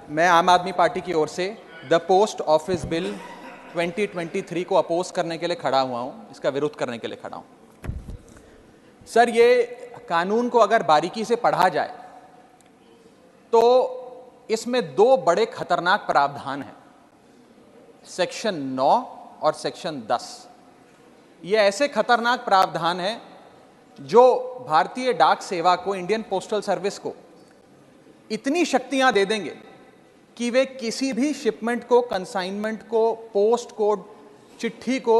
मैं आम आदमी पार्टी की ओर से द पोस्ट ऑफिस बिल 2023 को अपोज करने के लिए खड़ा हुआ हूं, इसका विरोध करने के लिए खड़ा हूं। सर, ये कानून को अगर बारीकी से पढ़ा जाए तो इसमें दो बड़े खतरनाक प्रावधान हैं, सेक्शन 9 और सेक्शन 10। ये ऐसे खतरनाक प्रावधान हैं जो भारतीय डाक सेवा को, इंडियन पोस्टल सर्विस को इतनी शक्तियां दे देंगे कि वे किसी भी शिपमेंट को, कंसाइनमेंट को, पोस्ट को, चिट्ठी को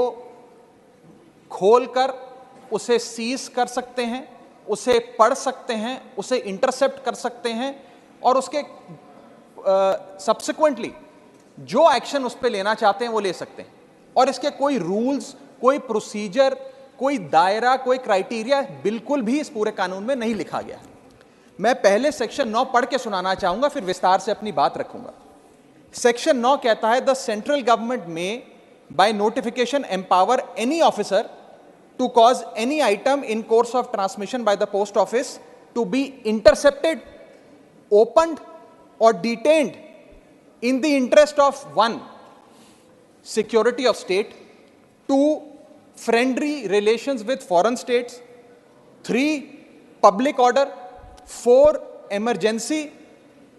खोलकर उसे सीज कर सकते हैं, उसे पढ़ सकते हैं, उसे इंटरसेप्ट कर सकते हैं और उसके सब्सिक्वेंटली जो एक्शन उस पर लेना चाहते हैं वो ले सकते हैं। और इसके कोई रूल्स, कोई प्रोसीजर, कोई दायरा, कोई क्राइटेरिया बिल्कुल भी इस पूरे कानून में नहीं लिखा गया है। मैं पहले सेक्शन 9 पढ़ के सुनाना चाहूंगा, फिर विस्तार से अपनी बात रखूंगा। सेक्शन 9 कहता है, the central government may by notification empower any officer to cause any item in course of transmission by the post office to be intercepted, opened और detained in the interest of 1. security of state, 2. friendly relations with foreign states, 3. public order, 4. emergency,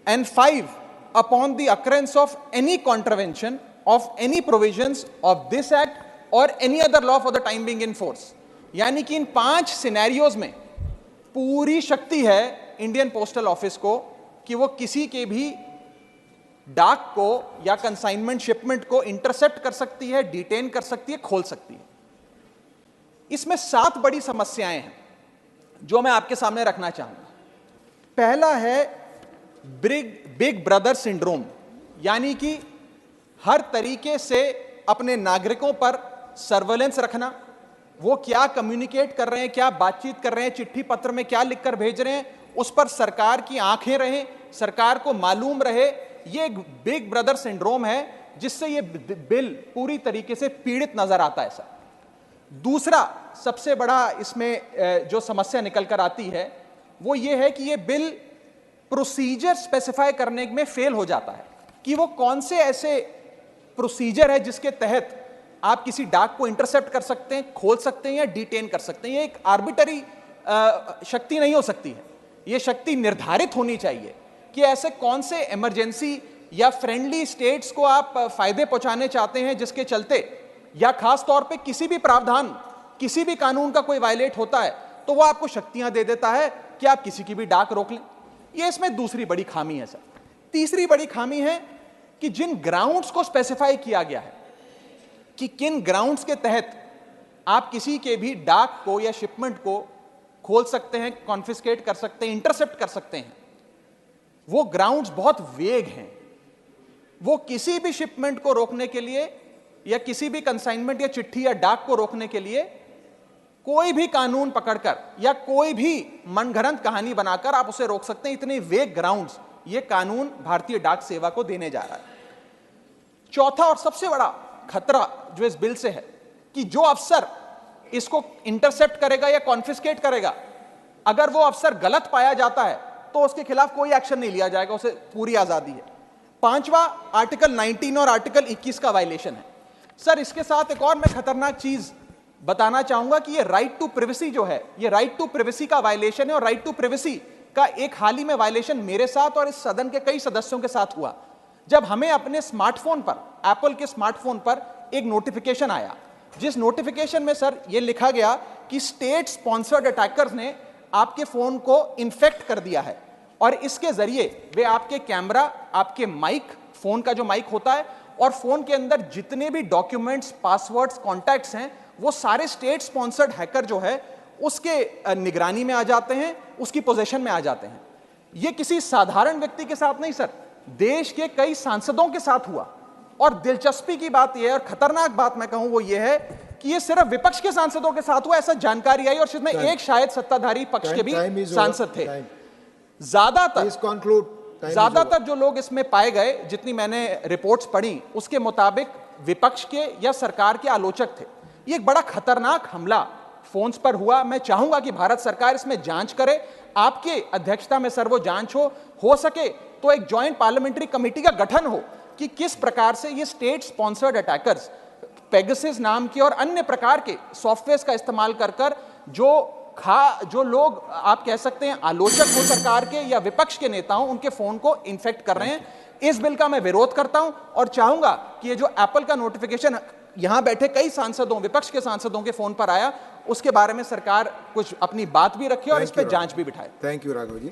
and 5. upon the occurrence of any contravention of any provisions of this act or any other law for the time being in force। यानी कि इन 5 scenarios में पूरी शक्ति है Indian postal office को कि वो किसी के भी डाक को या कंसाइनमेंट शिपमेंट को इंटरसेप्ट कर सकती है, डिटेन कर सकती है, खोल सकती है। इसमें 7 बड़ी समस्याएं हैं जो मैं आपके सामने रखना चाहूंगा। पहला है बिग ब्रदर सिंड्रोम, यानी कि हर तरीके से अपने नागरिकों पर सर्वेलेंस रखना, वो क्या कम्युनिकेट कर रहे हैं, क्या बातचीत कर रहे हैं, चिट्ठी पत्र में क्या लिखकर भेज रहे हैं, उस पर सरकार की आंखें रहें, सरकार को मालूम रहे। ये एक बिग ब्रदर सिंड्रोम है जिससे ये बिल पूरी तरीके से पीड़ित नजर आता है सर। दूसरा सबसे बड़ा इसमें जो समस्या निकल कर आती है वो ये है कि ये बिल प्रोसीजर स्पेसिफाई करने में फेल हो जाता है कि वो कौन से ऐसे प्रोसीजर है जिसके तहत आप किसी डाक को इंटरसेप्ट कर सकते हैं, खोल सकते हैं या डिटेन कर सकते हैं। ये एक आर्बिटरी शक्ति नहीं हो सकती है, ये शक्ति निर्धारित होनी चाहिए कि ऐसे कौन से इमरजेंसी या फ्रेंडली स्टेट्स को आप फायदे पहुंचाने चाहते हैं जिसके चलते, या खास तौर पे किसी भी प्रावधान, किसी भी कानून का कोई वायलेट होता है तो वो आपको शक्तियां दे देता है कि आप किसी की भी डाक रोक लें। ये इसमें दूसरी बड़ी खामी है सर। तीसरी बड़ी खामी है कि जिन ग्राउंड्स को स्पेसिफाई किया गया है कि किन ग्राउंड्स के तहत आप किसी के भी डाक को या शिपमेंट को खोल सकते हैं, कॉन्फिस्केट कर सकते हैं, इंटरसेप्ट कर सकते हैं, वो ग्राउंड्स बहुत वेग हैं। वो किसी भी शिपमेंट को रोकने के लिए या किसी भी कंसाइनमेंट या चिट्ठी या डाक को रोकने के लिए कोई भी कानून पकड़कर या कोई भी मनगढ़ंत कहानी बनाकर आप उसे रोक सकते हैं। इतने वेग ग्राउंड्स ये कानून भारतीय डाक सेवा को देने जा रहा है। चौथा और सबसे बड़ा खतरा जो इस बिल से है कि जो अफसर इसको इंटरसेप्ट करेगा या कॉन्फिस्केट करेगा, अगर वो अफसर गलत पाया जाता है तो उसके खिलाफ कोई एक्शन नहीं लिया जाएगा, उसे पूरी आजादी है। 5वां आर्टिकल 19 और आर्टिकल 21 का वायलेशन है सर। इसके साथ एक और मैं खतरनाक चीज बताना चाहूंगा कि ये राइट टू प्रिवेसी जो है, ये राइट टू प्रिवेसी का वायलेशन है। और राइट टू प्रिवेसी का एक हाल ही में वायलेशन मेरे साथ और इस सदन के कई सदस्यों के साथ हुआ, जब हमें अपने स्मार्टफोन पर, एप्पल के स्मार्टफोन पर एक नोटिफिकेशन आया, जिस नोटिफिकेशन में सर ये लिखा गया कि स्टेट स्पॉन्सर्ड अटैकर्स ने आपके फोन को इन्फेक्ट कर दिया है और इसके जरिए वे आपके कैमरा, आपके माइक, फोन का जो माइक होता है और फोन के अंदर जितने भी डॉक्यूमेंट्स, पासवर्ड्स, कॉन्टैक्ट्स हैं, वो सारे स्टेट स्पॉन्सर्ड हैकर जो है उसके निगरानी में आ जाते हैं, उसकी पोजीशन में आ जाते हैं। ये किसी साधारण व्यक्ति के साथ नहीं सर, देश के कई सांसदों के साथ हुआ। और दिलचस्पी की बात यह है और खतरनाक बात मैं कहूं वो ये है कि ये सिर्फ विपक्ष के सांसदों के साथ हुआ, ऐसा जानकारी आई और इसमें एक शायद सत्ताधारी पक्ष के भी सांसद थे। ज्यादातर जो लोग इसमें पाए गए, जितनी मैंने रिपोर्ट्स पढ़ी, उसके मुताबिक विपक्ष के या सरकार के आलोचक थे। ये एक बड़ा खतरनाक हमला फोन्स पर हुआ। मैं चाहूंगा कि भारत सरकार इसमें जांच करे, आपके अध्यक्षता में सर वो जांच हो सके तो एक जॉइंट पार्लियामेंट्री कमेटी का गठन हो कि किस प्रकार से ये स्टेट स्पॉन्सर्ड अटैकर्स पेगासस नाम के और अन्य प्रकार के सॉफ्टवेयर का इस्तेमाल कर जो लोग आप कह सकते हैं आलोचक हो सरकार के या विपक्ष के नेताओं, उनके फोन को इन्फेक्ट कर रहे हैं। इस बिल का मैं विरोध करता हूं और चाहूंगा कि ये जो एप्पल का नोटिफिकेशन यहां बैठे कई सांसदों, विपक्ष के सांसदों के फोन पर आया, उसके बारे में सरकार कुछ अपनी बात भी रखे और इस पर जांच भी बिठाए। Thank you Raghav ji.